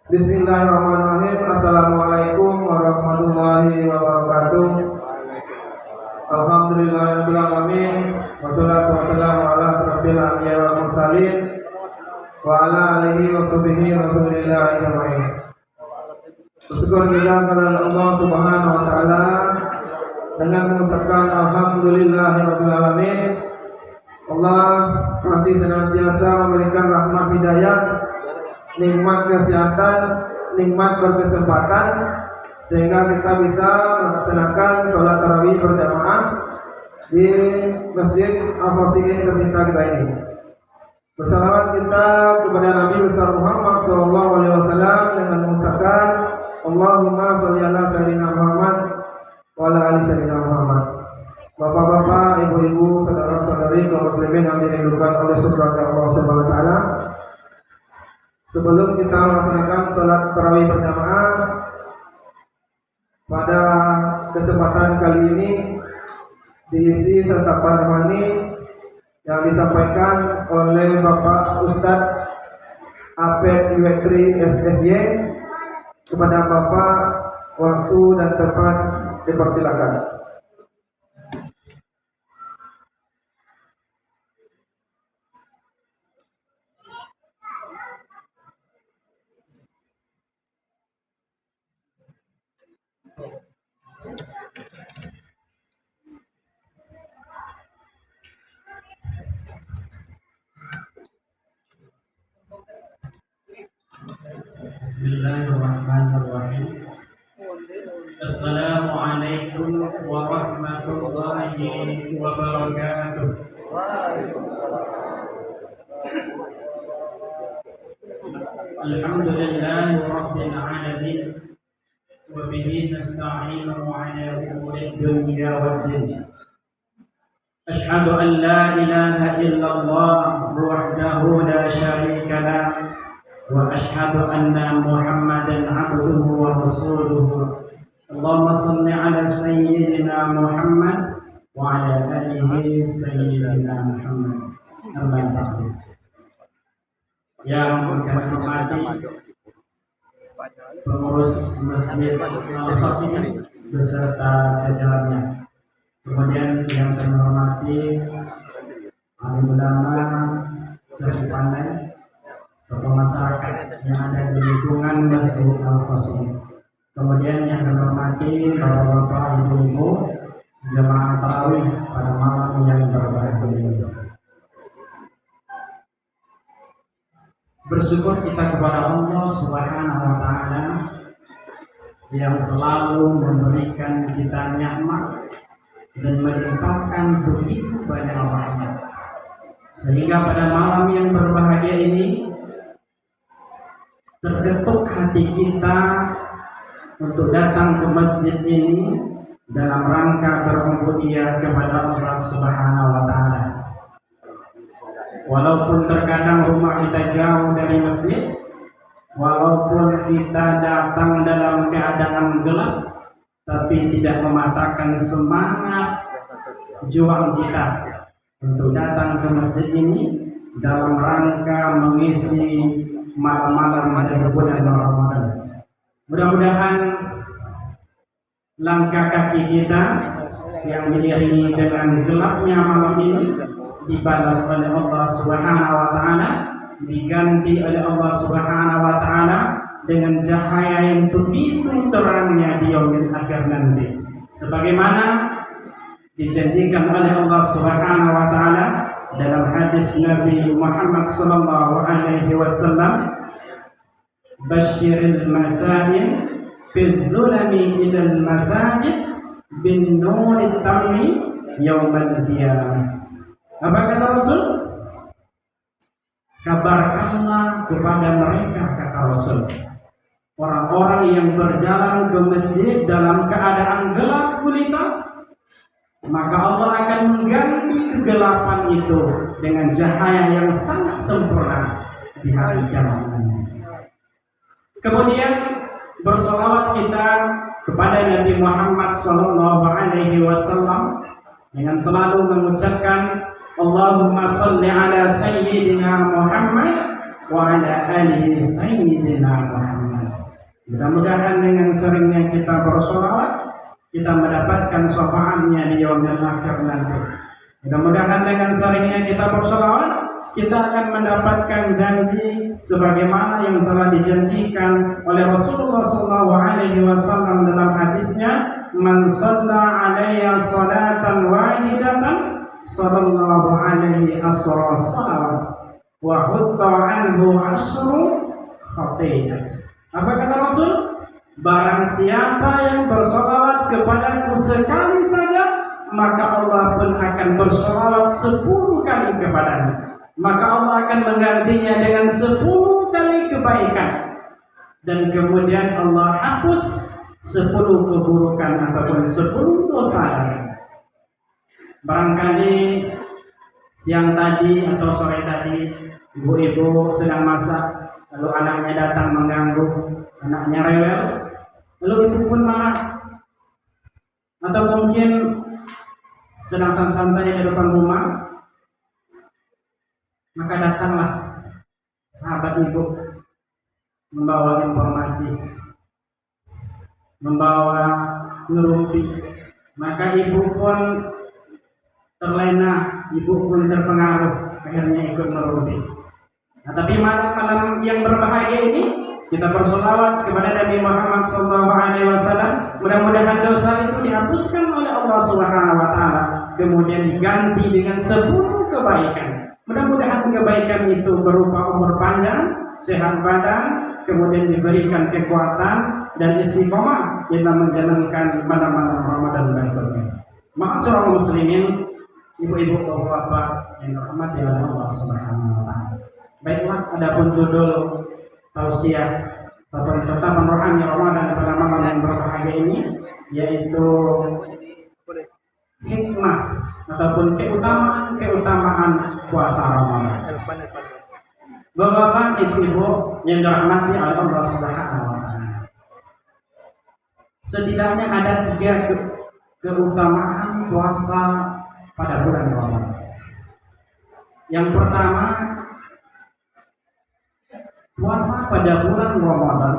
Bismillahirrahmanirrahim. Assalamualaikum warahmatullahi wabarakatuh. Alhamdulillahirabbil alamin. Wassalatu wassalamu ala asyrofil anbiya wal mursalin wa ala alihi wa sahbihi rasulillah ajmain. Bersyukur kita kepada Allah Subhanahu wa taala dengan mengucapkan alhamdulillahirabbil alamin. Allah masih senantiasa memberikan rahmat hidayah, nikmat kesehatan, nikmat berkesempatan sehingga kita bisa melaksanakan sholat tarawih berjamaah di Masjid Al-Fasihin tercinta kita ini. Bersalawat kita kepada Nabi besar Muhammad SAW dengan mengucapkan Allahumma sholli ala sayyidina Muhammad wa ala ali sayyidina Muhammad. Bapak-bapak, ibu-ibu, saudara-saudari kaum muslimin yang dirindukan oleh surga Allah Subhanahu wa taala. Sebelum kita melaksanakan sholat tarawih berjamaah pada kesempatan kali ini diisi serta menemani yang disampaikan oleh Bapak Ustadz Apep Iwetri SSY. Kepada Bapak waktu dan tempat dipersilakan. Bismillahirrahmanirrahim. Assalamualaikum warahmatullahi wabarakatuh. Alhamdulillahi rabbil alamin wa bihi nasta'inu ala umuri dunya waddin. Ashhadu an la ilaha illallah wahdahu la syarika lah wa ashhadu anna Muhammadan abduhu wa rasuluhu. Allahumma salli ala sayyidina Muhammad wa ala alihi sayyidina Muhammad. Amma ba'du. Yang kami hormati pengurus Masjid Al-Fasihin beserta jajarannya. Kemudian yang kami hormati alim ulama, sepuh pandai, tokoh masyarakat yang ada di lingkungan Masjid Al-Fasihin. Kemudian yang kami hormati bapak-bapak, ibu-ibu, jemaah tarawih pada malam yang berbahagia ini. Bersyukur kita kepada Allah Subhanahu wa taala yang selalu memberikan kita nikmat dan melimpahkan begitu banyak rahmat. Sehingga pada malam yang berbahagia ini tergetuk hati kita untuk datang ke masjid ini dalam rangka berubudiyah kepada Allah Subhanahu wa taala. Walaupun terkadang rumah kita jauh dari masjid, walaupun kita datang dalam keadaan gelap, tapi tidak mematahkan semangat juang kita untuk datang ke masjid ini dalam rangka mengisi malam-malam dari bulan Ramadan. Mudah-mudahan langkah kaki kita yang diiringi dengan gelapnya malam ini dibalas oleh Allah Subhanahu wa taala, diganti oleh Allah Subhanahu wa taala dengan cahaya yang begitu terangnya di yaumil akhir nanti. Sebagaimana dijanjikan oleh Allah Subhanahu wa taala dalam hadis Nabi Muhammad sallallahu alaihi wasallam, basyiril masakin fi zulami ilal masajid bin nurit tammi yaumal qiyamah. Apa kata Rasul? Kabarkanlah kepada mereka, kata Rasul, orang-orang yang berjalan ke masjid dalam keadaan gelap gulita, maka Allah akan mengganti kegelapan itu dengan cahaya yang sangat sempurna di hari kiamat. Kemudian bersolawat kita kepada Nabi Muhammad SAW dengan selalu mengucapkan Allahumma salli ala sayyidina Muhammad wa ala alihi sayyidina Muhammad. Mudah-mudahan dengan seringnya kita bersolawat, kita mendapatkan syafaatnya di yaumil akhir nanti. Mudah-mudahan dengan seringnya kita bersolawat, kita akan mendapatkan janji sebagaimana yang telah dijanjikan oleh Rasulullah SAW dalam hadisnya, "Man shalla 'alayya salatan wahidatan, sallallahu alaihi asra salawat, wa hutta anhu asyru khatiyat." Apa kata Rasul? Barang siapa yang bersolawat kepadaku sekali saja, maka Allah pun akan bersolawat 10 kali kepadanya. Maka Allah akan menggantinya dengan 10 kali kebaikan. Dan kemudian Allah hapus 10 keburukan ataupun 10 dosa. Barangkali siang tadi atau sore tadi ibu-ibu sedang masak, lalu anaknya datang mengganggu, anaknya rewel, lalu ibu pun marah. Atau mungkin sedang santai di depan rumah, maka datanglah sahabat ibu membawa informasi, membawa ngerumpi. Maka ibu pun terlena, ibu pun terpengaruh, akhirnya ikut ngerumpi. Nah, tapi malam yang berbahagia ini kita bersolawat kepada Nabi Muhammad SAW. Mudah-mudahan dosa itu dihapuskan oleh Allah Subhanahu Wa Taala, kemudian diganti dengan 10 kebaikan. Mudah-mudahan kebaikan itu berupa umur panjang, sehat badan, kemudian diberikan kekuatan dan istiqomah dalam menjalankan malam-malam Ramadan berikutnya. Ma'asyiral muslimin, ibu-ibu, bapak-bapak yang dirahmati oleh Allah Subhanahu Wa Taala. Baiklah, adapun judul tausiah atau serta rohani Ramadan pada malam yang berbahagia ini, yaitu hikmah ataupun keutamaan puasa Ramadan. Bapak-bapak, ibu-ibu yang dirahmati oleh Allah Subhanahu Wa Taala, setidaknya ada 3 keutamaan puasa pada bulan Ramadan. Yang pertama, puasa pada bulan Ramadan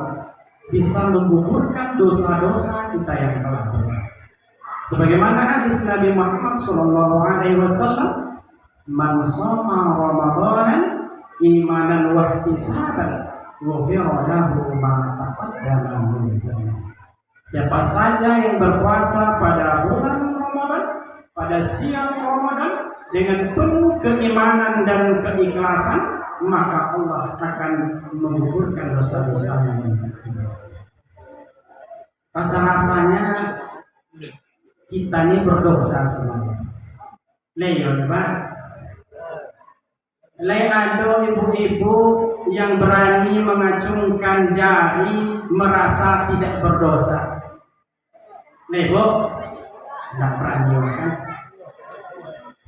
bisa menggugurkan dosa-dosa kita yang telah berbuat. Sebagaimana hadis Nabi Muhammad SAW, "Man shoma Ramadan imanan wa ihtisaban, ghufira lahu ma taqaddama min dhanbihi." Siapa saja yang berpuasa pada bulan Ramadan, pada siang Ramadan dengan penuh keimanan dan keikhlasan, maka Allah akan menggugurkan dosa-dosanya. Rasa-rasanya kita ini berdosa semuanya. Leyon, Pak. Ada ibu-ibu yang berani mengacungkan jari merasa tidak berdosa. Lebo, tidak berani kan?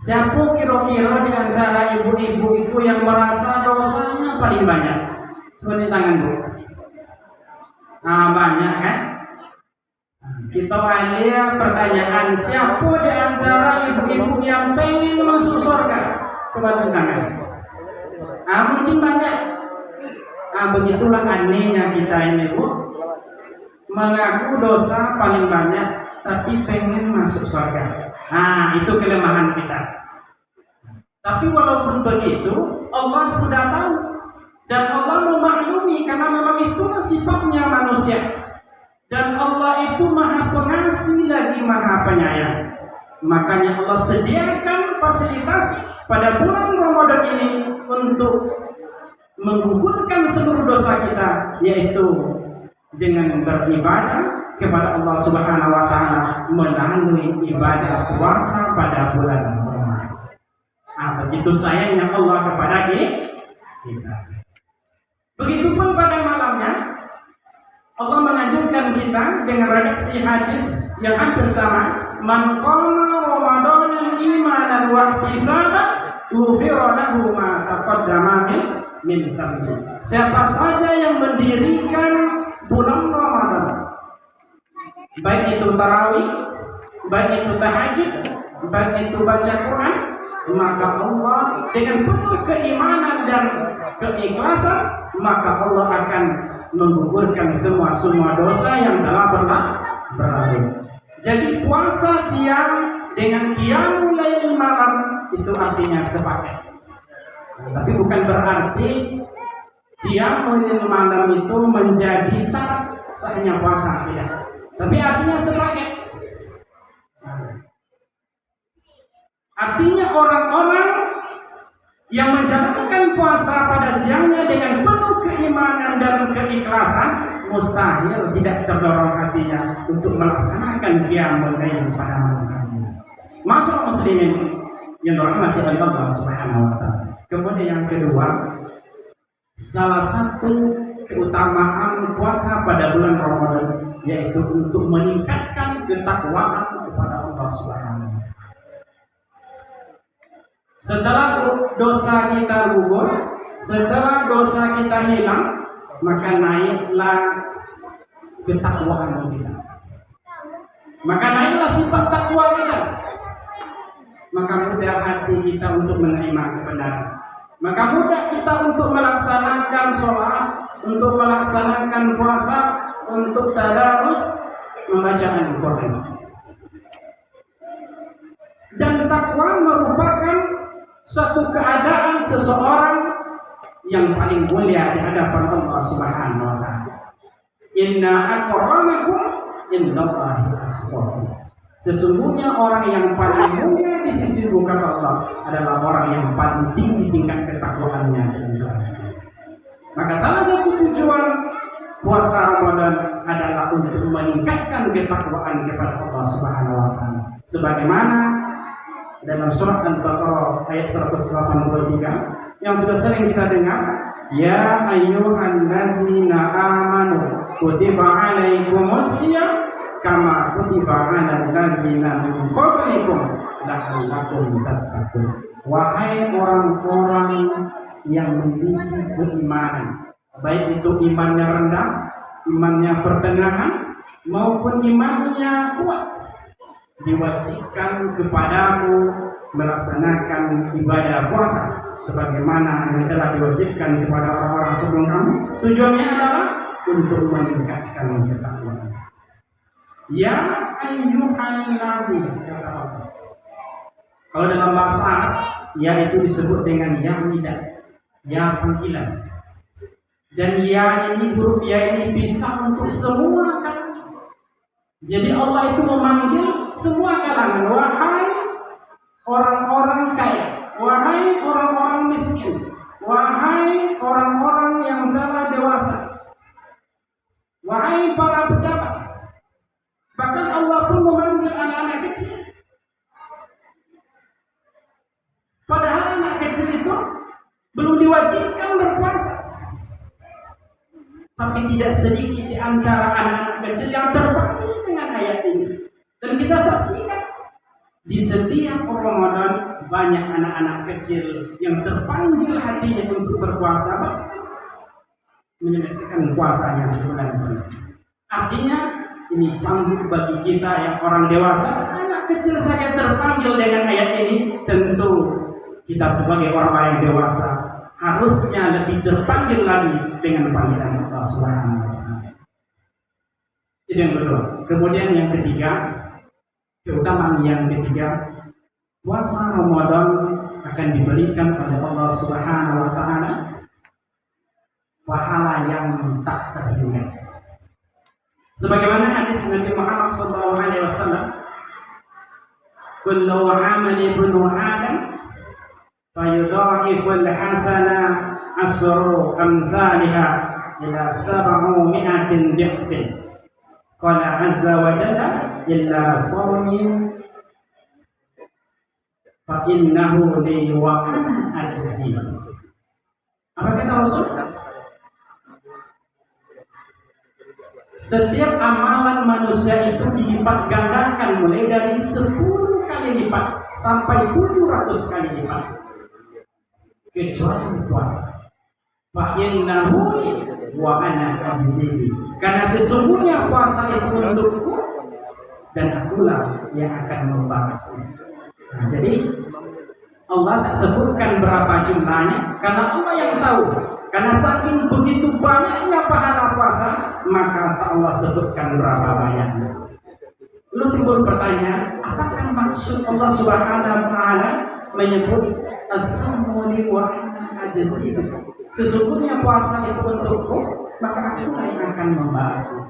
Siapa kira-kira di antara ibu-ibu itu yang merasa dosanya paling banyak? Coba di tangan, Bu. Nah, banyak kan? Kita ada pertanyaan, siapa di antara ibu-ibu yang pengen masuk surga? Coba di tangan. Mungkin banyak. Begitulah anehnya kita ini, Bu. Mengaku dosa paling banyak, tapi pengen masuk surga. Itu kelemahan kita. Tapi walaupun begitu, Allah sudah tahu dan Allah memaklumi, karena memang itu sifatnya manusia. Dan Allah itu Maha Pengasih lagi Maha Penyayang. Makanya Allah sediakan fasilitas pada bulan Ramadan ini untuk menggugurkan seluruh dosa kita, yaitu dengan beribadah kepada Allah Subhanahu Wa Taala melalui ibadah puasa pada bulan Ramadan. Begitu sayangnya Allah kepada kita. Begitupun pada malamnya, Allah menganjurkan kita dengan redaksi hadis yang hampir sama, "Man qama Ramadan imanan wa ihtisaban, ghufira lahu ma taqaddama min dhanbihi." Siapa saja yang mendirikan bulan Ramadan, baik itu tarawih, baik itu tahajud, baik itu baca Quran, maka Allah dengan penuh keimanan dan keikhlasan, maka Allah akan menggugurkan semua dosa yang telah berlalu. Jadi puasa siang dengan qiyamul lail malam itu artinya sepaket. Tapi bukan berarti qiyamul lail malam itu menjadi sahnya puasa, tidak. Tapi artinya sepaket. Artinya orang-orang yang menjalankan puasa pada siangnya dengan penuh keimanan dan keikhlasan, mustahil tidak terdorong hatinya untuk melaksanakan qiyamul lail pada malam hari. Masyaallah muslimin yang dirahmati oleh Allah Subhanahu wa taala. Kemudian yang kedua, salah satu keutamaan puasa pada bulan Ramadan yaitu untuk meningkatkan ketakwaan kepada Allah Subhanahu wa taala. Setelah dosa kita gugur, setelah dosa kita hilang, maka naiklah ketakwaan kita. Maka naiklah sifat takwa kita. Maka mudah hati kita untuk menerima kebenaran. Maka mudah kita untuk melaksanakan sholat, untuk melaksanakan puasa, untuk tadarus, membaca Al-Quran. Dan takwa merupakan suatu keadaan seseorang yang paling mulia di hadapan Allah Subhanahu wa taala. Inna akramakum indallahi atqakum. Sesungguhnya orang yang paling mulia di sisi bukan Allah adalah orang yang paling tinggi tingkat ketakwaannya. Maka salah satu tujuan puasa Ramadan adalah untuk meningkatkan ketakwaan kepada Allah Subhanahu wa taala. Sebagaimana dalam surat Al-Baqarah ayat 183 yang sudah sering kita dengar, ya ayyuhallazina amanu kutiba alaikumusiyam kama kutiba alal ladzina min qablikum la'allakum tattaqun. Wahai orang-orang yang memiliki keimanan, baik itu imannya rendah, imannya pertengahan maupun imannya kuat, diwajibkan kepadamu melaksanakan ibadah puasa sebagaimana yang telah diwajibkan kepada orang-orang sebelum kamu. Tujuannya adalah untuk meningkatkan ketakwaan. Ya ayyuhallazina, kalau dalam bahasa Arab ya itu disebut dengan ya nida, ya panggilan. Dan ya ini, huruf ya ini bisa untuk semua kan. Jadi Allah itu memanggil semua kalangan. Wahai orang-orang kaya, wahai orang-orang miskin, wahai orang-orang yang telah dewasa, wahai para pejabat. Bahkan Allah pun memanggil anak-anak kecil. Padahal anak kecil itu belum diwajibkan berpuasa. Tapi tidak sedikit di antara anak-anak kecil yang terpanggil dengan ayat ini. Dan kita saksikan di setiap Ramadan banyak anak-anak kecil yang terpanggil hatinya untuk berpuasa, menyelesaikan puasanya sebulan penuh. Artinya ini cambuk bagi kita yang orang dewasa. Anak kecil saja terpanggil dengan ayat ini, tentu kita sebagai orang-orang yang dewasa harusnya lebih terpanggil lagi dengan panggilan Allah Subhanahu wa taala. Itu yang kedua. Kemudian yang ketiga, keutamaan yang ketiga, puasa Ramadan akan diberikan oleh Allah Subhanahu wa taala pahala yang tak terhingga. Sebagaimana hadis Nabi Muhammad SAW, kullu amali ibnu Adam fayudha'iful hasana asru amsalha ila 700 dhifin. Qala azza wa jalla illa shawmin fa innahu li wa ajzi. Apa kata Rasul? Setiap amalan manusia itu dilipat gandakan mulai dari 10 kali lipat sampai 700 kali lipat, kecuali puasa. Fa innahu wa ana ajzi. Karena sesungguhnya puasa itu untukku dan akulah yang akan membalasnya. Nah, jadi Allah tak sebutkan berapa jumlahnya karena Allah yang tahu. Karena saking begitu banyaknya pahala puasa, maka tak Allah sebutkan berapa banyaknya. Lalu timbul pertanyaan, apakah maksud Allah Subhanahu wa taala menyebut as-sawmu wa ana ajzi? Sesungguhnya puasa itu untukku, maka aku yang akan membahasnya.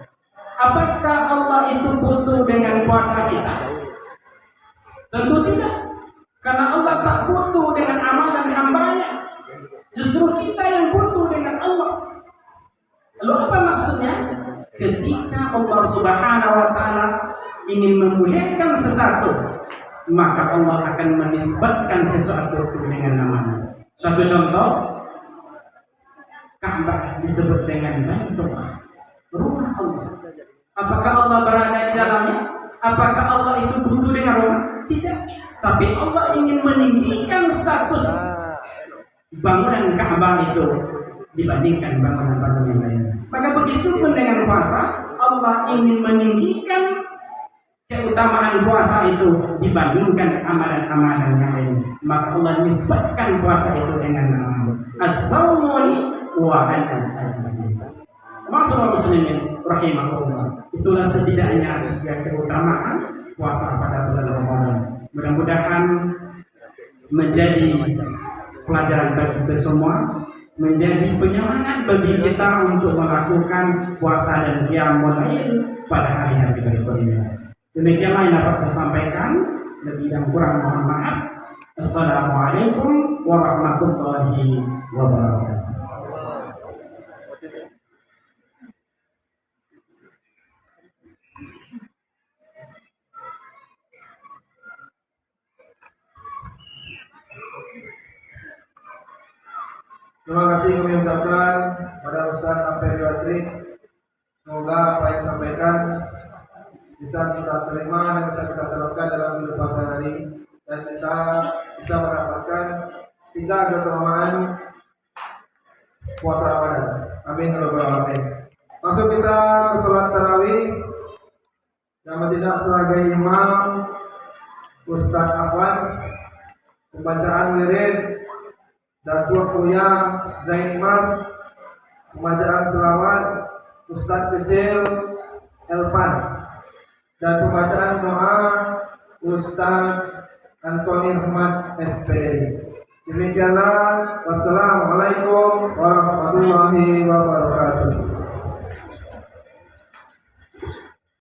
Apakah Allah itu butuh dengan puasa kita? Tentu tidak. Karena Allah tak butuh dengan amalan hambanya. Justru kita yang butuh dengan Allah. Lalu apa maksudnya? Ketika Allah Subhanahu wa taala ingin memuliakan sesuatu, maka Allah akan menisbatkan sesuatu dengan namanya. Suatu contoh, Ka'bah disebut dengan Baitullah, rumah Allah. Apakah Allah berada di dalamnya? Apakah Allah itu butuh dengan rumah? Tidak. Tapi Allah ingin meninggikan status bangunan Ka'bah itu dibandingkan bangunan-bangunan yang lain. Maka begitu pun dengan puasa, Allah ingin meninggikan keutamaan puasa itu dibandingkan amalan-amalan yang lain. Maka Allah nisbatkan puasa itu dengan nama As-Sawmu wa ana ajzi. Masyaallah muslimin rahimahullah. Itulah setidaknya 3 keutamaan puasa pada bulan Ramadan. Mudah-mudahan menjadi pelajaran bagi kita semua, menjadi penyemangat bagi kita untuk melakukan puasa dan qiyamul lail pada hari-hari berikutnya. Demikianlah yang dapat saya sampaikan. Lebih dan kurang mohon maaf. Assalamualaikum warahmatullahi wabarakatuh. Terima kasih kami ucapkan pada Ustaz Amperi Watri. Semoga apa yang disampaikan bisa kita terima dan bisa kita terapkan dalam kehidupan sehari, dan kita bisa mendapatkan 3 keutamaan puasa Ramadan. Amin ya rabbal alamin. Masuk kita ke sholat tarawih yang tidak sebagai imam Ustaz Afwan, pembacaan wirid Datuk Buya Zain Imam, pembacaan selawat Ustaz kecil Elvan, dan pembacaan doa Ustaz Antoni Ahmad SPD. Demikianlah, wassalamualaikum warahmatullahi wabarakatuh.